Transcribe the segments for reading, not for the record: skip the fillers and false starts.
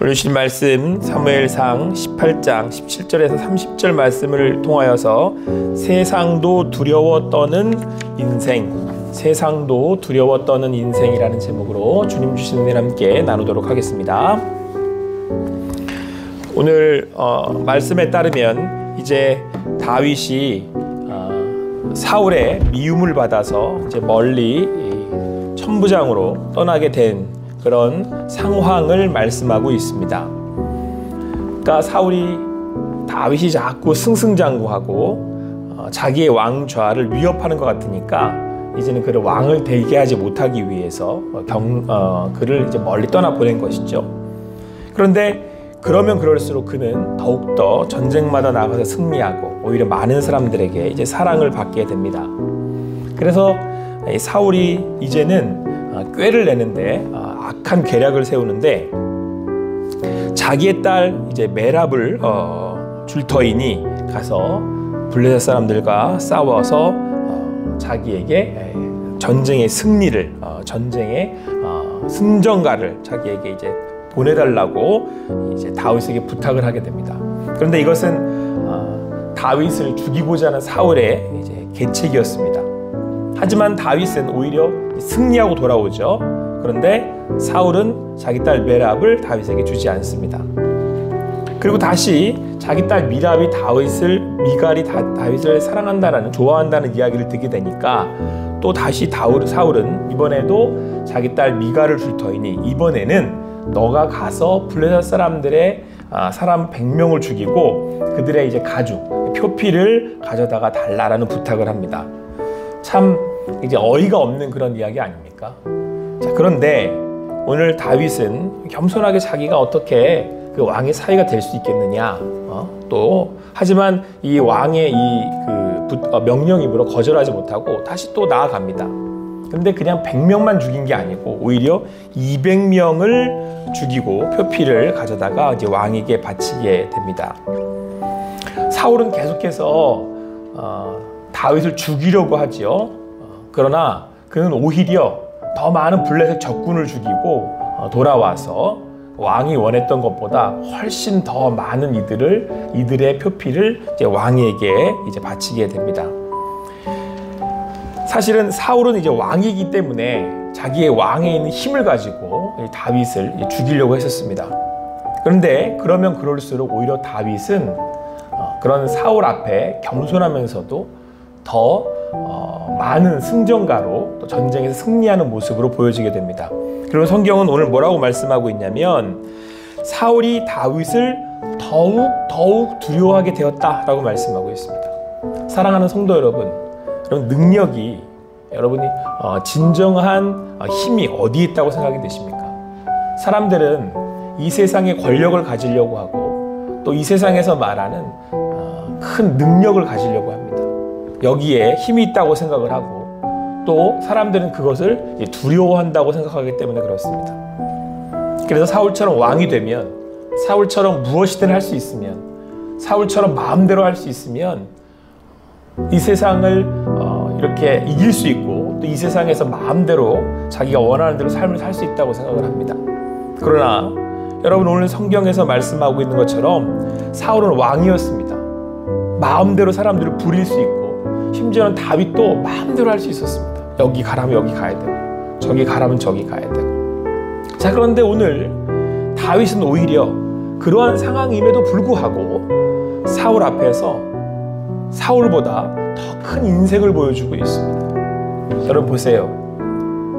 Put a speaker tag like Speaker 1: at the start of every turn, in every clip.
Speaker 1: 오늘 주신 말씀 사무엘상 18장 17절에서 30절 말씀을 통하여서 세상도 두려워 떠는 인생, 세상도 두려워 떠는 인생이라는 제목으로 주님 주신 은혜를 함께 나누도록 하겠습니다. 오늘 말씀에 따르면 이제 다윗이 사울의 미움을 받아서 이제 멀리 천부장으로 떠나게 된 그런 상황을 말씀하고 있습니다. 그러니까 다윗이 자꾸 승승장구하고 자기의 왕좌를 위협하는 것 같으니까 이제는 그를 왕을 되게 하지 못하기 위해서 그를 이제 멀리 떠나 보낸 것이죠. 그런데 그러면 그럴수록 그는 더욱더 전쟁마다 나가서 승리하고 오히려 많은 사람들에게 이제 사랑을 받게 됩니다. 그래서 사울이 이제는 꾀를 내는데 악한 계략을 세우는데 자기의 딸 이제 메랍을 줄 터이니 가서 블레셋 사람들과 싸워서 자기에게 전쟁의 승리를 전쟁의 승전가를 자기에게 이제 보내달라고 이제 다윗에게 부탁을 하게 됩니다. 그런데 이것은 다윗을 죽이고자 하는 사울의 이제 계책이었습니다. 하지만 다윗은 오히려 승리하고 돌아오죠. 그런데 사울은 자기 딸 메랍을 다윗에게 주지 않습니다. 그리고 다시 자기 딸 미갈이 다윗을 사랑한다는, 좋아한다는 이야기를 듣게 되니까 또 다시 사울은 이번에도 자기 딸 미갈을 줄 터이니 이번에는 너가 가서 블레셋 사람들의 사람 100명을 죽이고 그들의 이제 가죽, 표피를 가져다가 달라라는 부탁을 합니다. 참 이제 어이가 없는 그런 이야기 아닙니까? 자, 그런데 오늘 다윗은 겸손하게 자기가 어떻게 그 왕의 사위가 될 수 있겠느냐, 하지만 이 왕의 명령임으로 거절하지 못하고 다시 또 나아갑니다. 근데 그냥 100명만 죽인 게 아니고 오히려 200명을 죽이고 표피를 가져다가 이제 왕에게 바치게 됩니다. 사울은 계속해서 다윗을 죽이려고 하지요. 그러나 그는 오히려 더 많은 블레셋 적군을 죽이고 돌아와서 왕이 원했던 것보다 훨씬 더 많은 이들의 표피를 이제 왕에게 이제 바치게 됩니다. 사실은 사울은 이제 왕이기 때문에 자기의 왕에 있는 힘을 가지고 다윗을 죽이려고 했었습니다. 그런데 그러면 그럴수록 오히려 다윗은 그런 사울 앞에 겸손하면서도 더 많은 승전가로 또 전쟁에서 승리하는 모습으로 보여지게 됩니다. 그리고 성경은 오늘 뭐라고 말씀하고 있냐면 사울이 다윗을 더욱 두려워하게 되었다라고 말씀하고 있습니다. 사랑하는 성도 여러분, 능력이 여러분이 진정한 힘이 어디에 있다고 생각이 되십니까? 사람들은 이 세상의 권력을 가지려고 하고 또 이 세상에서 말하는 큰 능력을 가지려고 합니다. 여기에 힘이 있다고 생각을 하고 또 사람들은 그것을 두려워한다고 생각하기 때문에 그렇습니다. 그래서 사울처럼 왕이 되면, 사울처럼 무엇이든 할 수 있으면, 사울처럼 마음대로 할 수 있으면 이 세상을 이렇게 이길 수 있고 또 이 세상에서 마음대로 자기가 원하는 대로 삶을 살 수 있다고 생각을 합니다. 그러나 여러분, 오늘 성경에서 말씀하고 있는 것처럼 사울은 왕이었습니다. 마음대로 사람들을 부릴 수 있고 심지어는 다윗도 마음대로 할 수 있었습니다. 여기 가라면 여기 가야 되고 저기 가라면 저기 가야 되고. 자, 그런데 오늘 다윗은 오히려 그러한 상황임에도 불구하고 사울 앞에서 사울보다 더 큰 인생을 보여주고 있습니다. 여러분 보세요.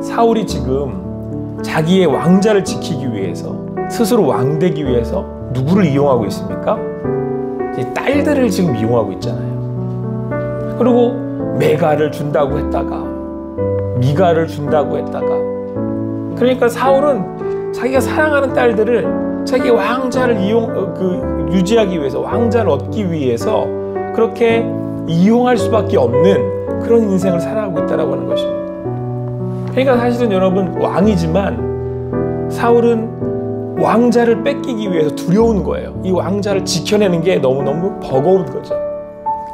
Speaker 1: 사울이 지금 자기의 왕자를 지키기 위해서, 스스로 왕되기 위해서 누구를 이용하고 있습니까? 딸들을 지금 이용하고 있잖아요. 그리고 메갈을 준다고 했다가 미갈을 준다고 했다가, 그러니까 사울은 자기가 사랑하는 딸들을 자기 왕자를 유지하기 위해서, 왕자를 얻기 위해서 그렇게 이용할 수밖에 없는 그런 인생을 살아가고 있다라고 하는 것입니다. 그러니까 사실은 여러분, 왕이지만 사울은 왕자를 뺏기기 위해서 두려운 거예요. 이 왕자를 지켜내는 게 너무너무 버거운 거죠.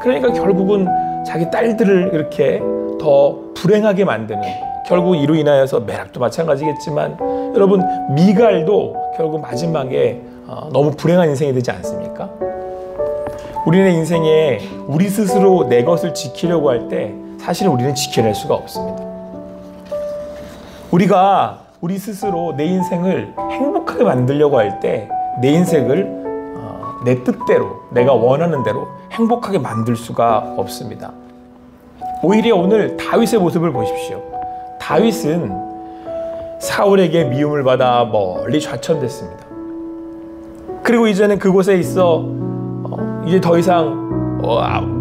Speaker 1: 그러니까 결국은 자기 딸들을 이렇게 더 불행하게 만드는, 결국 이로 인하여서 메락도 마찬가지겠지만 여러분 미갈도 결국 마지막에 너무 불행한 인생이 되지 않습니까? 우리의 인생에 우리 스스로 내 것을 지키려고 할 때 사실은 우리는 지켜낼 수가 없습니다. 우리가 우리 스스로 내 인생을 행복하게 만들려고 할 때 내 인생을 내 뜻대로 내가 원하는 대로 행복하게 만들 수가 없습니다. 오히려 오늘 다윗의 모습을 보십시오. 다윗은 사울에게 미움을 받아 멀리 좌천됐습니다. 그리고 이제는 그곳에 있어 이제 더 이상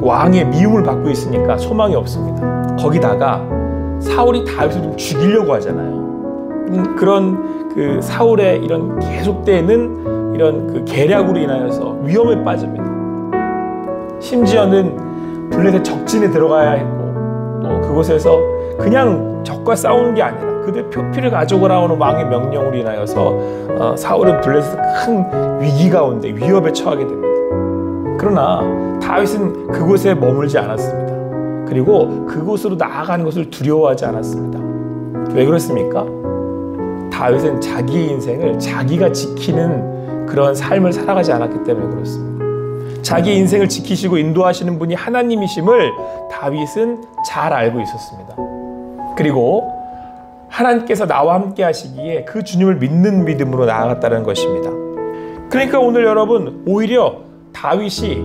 Speaker 1: 왕의 미움을 받고 있으니까 소망이 없습니다. 거기다가 사울이 다윗을 좀 죽이려고 하잖아요. 그런 그 사울의 이런 계속되는 이런 그 계략으로 인하여서 위험에 빠집니다. 심지어는 블레셋 적진에 들어가야 했고 또 그곳에서 그냥 적과 싸우는 게 아니라 그들 표피를 가져오라는 왕의 명령으로 인하여서 사울은 블레셋 큰 위기 가운데 위협에 처하게 됩니다. 그러나 다윗은 그곳에 머물지 않았습니다. 그리고 그곳으로 나아가는 것을 두려워하지 않았습니다. 왜 그렇습니까? 다윗은 자기의 인생을 자기가 지키는 그런 삶을 살아가지 않았기 때문에 그렇습니다. 자기 인생을 지키시고 인도하시는 분이 하나님이심을 다윗은 잘 알고 있었습니다. 그리고 하나님께서 나와 함께 하시기에 그 주님을 믿는 믿음으로 나아갔다는 것입니다. 그러니까 오늘 여러분 오히려 다윗이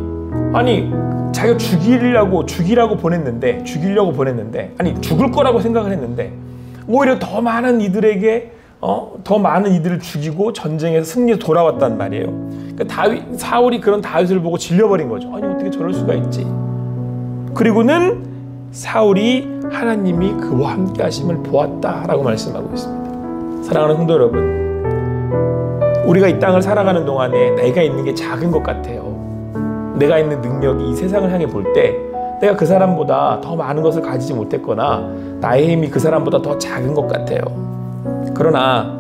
Speaker 1: 자기가 죽이려고 보냈는데 아니 죽을 거라고 생각을 했는데 오히려 더 많은 이들에게 더 많은 이들을 죽이고 전쟁에서 승리해 돌아왔단 말이에요. 그러니까 사울이 그런 다윗을 보고 질려버린 거죠. 아니 어떻게 저럴 수가 있지? 그리고는 사울이 하나님이 그와 함께 하심을 보았다라고 말씀하고 있습니다. 사랑하는 성도 여러분, 우리가 이 땅을 살아가는 동안에 내가 있는 게 작은 것 같아요. 내가 있는 능력이 이 세상을 향해 볼 때 내가 그 사람보다 더 많은 것을 가지지 못했거나 나의 힘이 그 사람보다 더 작은 것 같아요. 그러나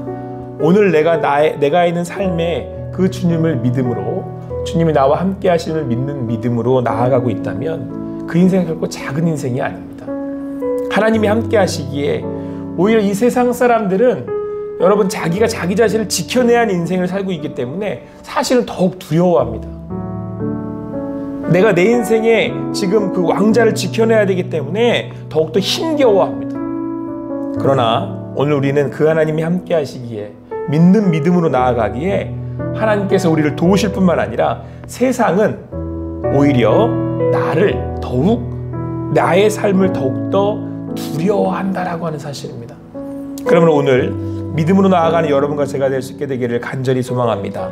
Speaker 1: 오늘 내가 있는 삶에 그 주님을 믿음으로 주님이 나와 함께 하심을 믿는 믿음으로 나아가고 있다면 그 인생은 결코 작은 인생이 아닙니다. 하나님이 함께 하시기에 오히려 이 세상 사람들은 여러분 자기가 자기 자신을 지켜내야 하는 인생을 살고 있기 때문에 사실은 더욱 두려워합니다. 내가 내 인생에 지금 그 왕자를 지켜내야 되기 때문에 더욱더 힘겨워합니다. 그러나 오늘 우리는 그 하나님이 함께 하시기에 믿는 믿음으로 나아가기에 하나님께서 우리를 도우실 뿐만 아니라 세상은 오히려 나의 삶을 더욱더 두려워한다라고 하는 사실입니다. 그러면 오늘 믿음으로 나아가는 여러분과 제가 될 수 있게 되기를 간절히 소망합니다.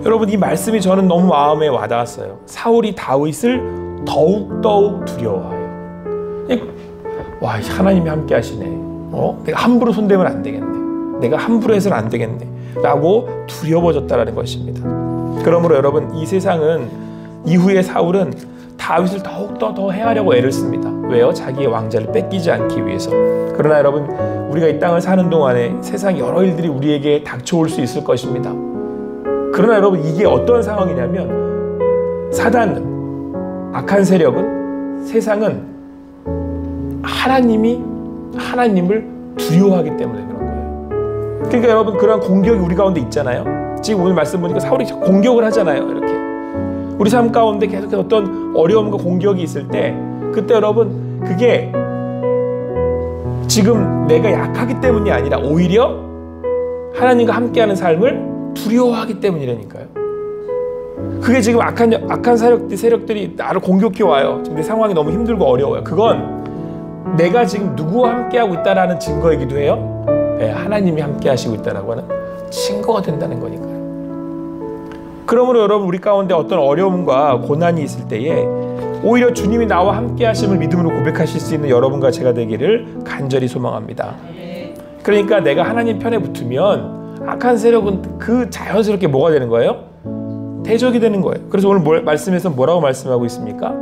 Speaker 1: 여러분 이 말씀이 저는 너무 마음에 와닿았어요. 사울이 다윗을 더욱 두려워해요. 와, 하나님이 함께 하시네. 내가 함부로 손대면 안 되겠네. 내가 함부로 해서는 안 되겠네. 라고 두려워졌다는 것입니다. 그러므로 여러분 이 세상은 이후에 사울은 다윗을 더욱더 더 해하려고 애를 씁니다. 왜요? 자기의 왕자를 뺏기지 않기 위해서. 그러나 여러분 우리가 이 땅을 사는 동안에 세상 여러 일들이 우리에게 닥쳐올 수 있을 것입니다. 그러나 여러분 이게 어떤 상황이냐면 사단은, 악한 세력은, 세상은 하나님을 두려워하기 때문에 그런 거예요. 그러니까 여러분 그런 공격이 우리 가운데 있잖아요. 지금 오늘 말씀 보니까 사울이 공격을 하잖아요. 이렇게 우리 삶 가운데 계속해서 어떤 어려움과 공격이 있을 때 그때 여러분 그게 지금 내가 약하기 때문이 아니라 오히려 하나님과 함께하는 삶을 두려워하기 때문이라니까요. 그게 지금 악한 세력들이 나를 공격해 와요. 지금 내 상황이 너무 힘들고 어려워요. 그건 내가 지금 누구와 함께하고 있다라는 증거이기도 해요. 네, 하나님이 함께하시고 있다라고 하는 증거가 된다는 거니까요. 그러므로 여러분 우리 가운데 어떤 어려움과 고난이 있을 때에 오히려 주님이 나와 함께하심을 믿음으로 고백하실 수 있는 여러분과 제가 되기를 간절히 소망합니다. 그러니까 내가 하나님 편에 붙으면 악한 세력은 그 자연스럽게 뭐가 되는 거예요? 대적이 되는 거예요. 그래서 오늘 말씀에서 뭐라고 말씀하고 있습니까?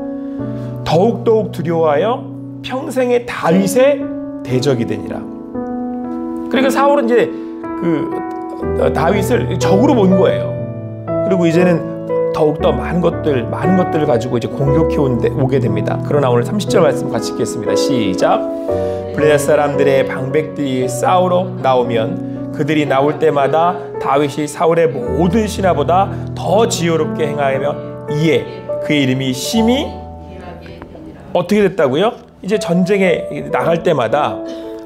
Speaker 1: 더욱 두려워하여 평생의 다윗의 대적이 되니라. 그러니까 사울은 이제 그 다윗을 적으로 본 거예요. 그리고 이제는 더욱더 많은 것들을 가지고 이제 공격해 오게 됩니다. 그러나 오늘 30절 말씀 같이 읽겠습니다. 시작. 블레셋 사람들의 방백들이 싸우러 나오면 그들이 나올 때마다 다윗이 사울의 모든 신하보다 더 지혜롭게 행하며 이에 그의 이름이 심히 어떻게 됐다고요? 이제 전쟁에 나갈 때마다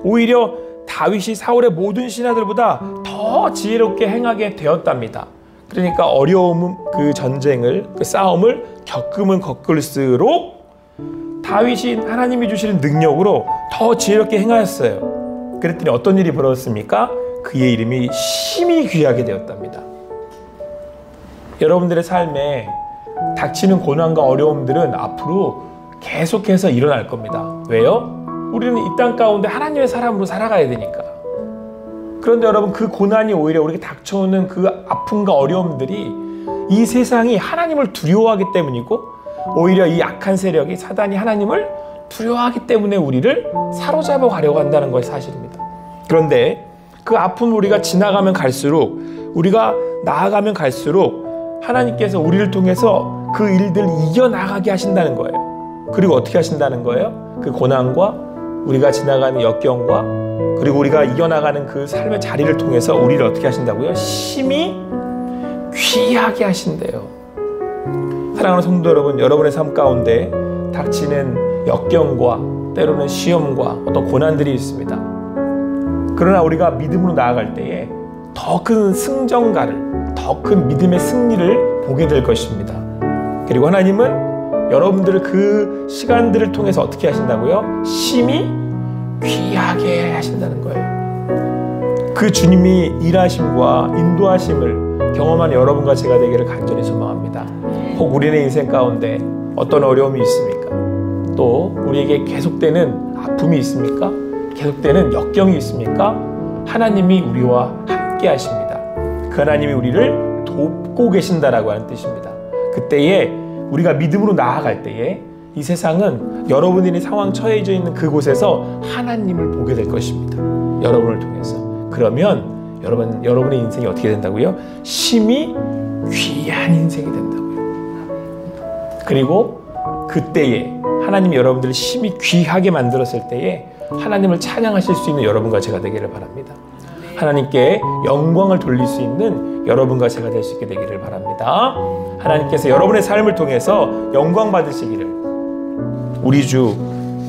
Speaker 1: 오히려 다윗이 사울의 모든 신하들보다 더 지혜롭게 행하게 되었답니다. 그러니까 어려움, 그 전쟁을, 그 싸움을 겪으면 겪을수록 다윗이 하나님이 주시는 능력으로 더 지혜롭게 행하였어요. 그랬더니 어떤 일이 벌어졌습니까? 그의 이름이 심히 귀하게 되었답니다. 여러분들의 삶에 닥치는 고난과 어려움들은 앞으로 계속해서 일어날 겁니다. 왜요? 우리는 이 땅 가운데 하나님의 사람으로 살아가야 되니까. 그런데 여러분, 그 고난이 오히려 우리에게 닥쳐오는 그 아픔과 어려움들이 이 세상이 하나님을 두려워하기 때문이고, 오히려 이 악한 세력이, 사단이 하나님을 두려워하기 때문에 우리를 사로잡아 가려고 한다는 것이 사실입니다. 그런데 그 아픔을 우리가 지나가면 갈수록, 우리가 나아가면 갈수록 하나님께서 우리를 통해서 그 일들을 이겨나가게 하신다는 거예요. 그리고 어떻게 하신다는 거예요? 그 고난과 우리가 지나가는 역경과 그리고 우리가 이겨나가는 그 삶의 자리를 통해서 우리를 어떻게 하신다고요? 심히 귀하게 하신대요. 사랑하는 성도 여러분, 여러분의 삶 가운데 닥치는 역경과 때로는 시험과 어떤 고난들이 있습니다. 그러나 우리가 믿음으로 나아갈 때에 더 큰 승전가를, 더 큰 믿음의 승리를 보게 될 것입니다. 그리고 하나님은 여러분들을 그 시간들을 통해서 어떻게 하신다고요? 심히 귀하게 하신다는 거예요. 그 주님이 일하심과 인도하심을 경험한 여러분과 제가 되기를 간절히 소망합니다. 혹 우리의 인생 가운데 어떤 어려움이 있습니까? 또 우리에게 계속되는 아픔이 있습니까? 계속되는 역경이 있습니까? 하나님이 우리와 함께 하십니다. 그 하나님이 우리를 돕고 계신다라고 하는 뜻입니다. 그때에 우리가 믿음으로 나아갈 때에 이 세상은 여러분들이 상황 처해져 있는 그곳에서 하나님을 보게 될 것입니다. 여러분을 통해서. 그러면 여러분의 인생이 어떻게 된다고요? 심히 귀한 인생이 된다고요. 그리고 그때에 하나님이 여러분들을 심히 귀하게 만들었을 때에 하나님을 찬양하실 수 있는 여러분과 제가 되기를 바랍니다. 하나님께 영광을 돌릴 수 있는 여러분과 제가 될 수 있게 되기를 바랍니다. 하나님께서 여러분의 삶을 통해서 영광 받으시기를, 우리 주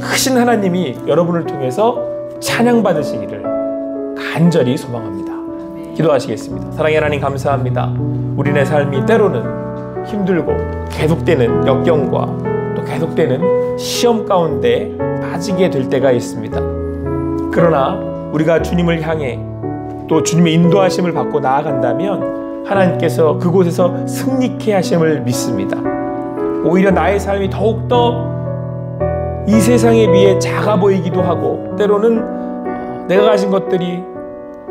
Speaker 1: 크신 하나님이 여러분을 통해서 찬양 받으시기를 간절히 소망합니다. 기도하시겠습니다. 사랑의 하나님, 감사합니다. 우리네 삶이 때로는 힘들고 계속되는 역경과 또 계속되는 시험 가운데 빠지게 될 때가 있습니다. 그러나 우리가 주님을 향해 또 주님의 인도하심을 받고 나아간다면 하나님께서 그곳에서 승리케 하심을 믿습니다. 오히려 나의 삶이 더욱더 이 세상에 비해 작아 보이기도 하고, 때로는 내가 가진 것들이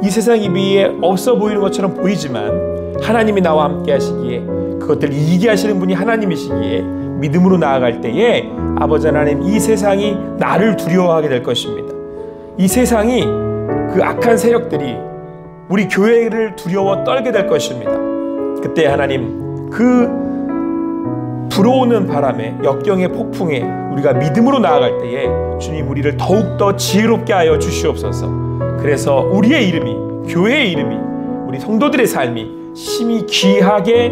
Speaker 1: 이 세상에 비해 없어 보이는 것처럼 보이지만 하나님이 나와 함께 하시기에, 그것들을 이기게 하시는 분이 하나님이시기에 믿음으로 나아갈 때에 아버지 하나님, 이 세상이 나를 두려워하게 될 것입니다. 이 세상이, 그 악한 세력들이 우리 교회를 두려워 떨게 될 것입니다. 그때 하나님, 그 불어오는 바람에, 역경의 폭풍에 우리가 믿음으로 나아갈 때에 주님, 우리를 더욱더 지혜롭게 하여 주시옵소서. 그래서 우리의 이름이, 교회의 이름이, 우리 성도들의 삶이 심히 귀하게,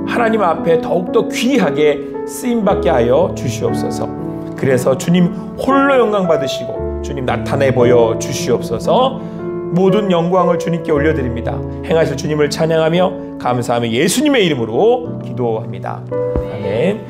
Speaker 1: 하나님 앞에 더욱더 귀하게 쓰임받게 하여 주시옵소서. 그래서 주님 홀로 영광 받으시고 주님 나타내 보여 주시옵소서. 모든 영광을 주님께 올려드립니다. 행하실 주님을 찬양하며 감사하며 예수님의 이름으로 기도합니다. 아멘.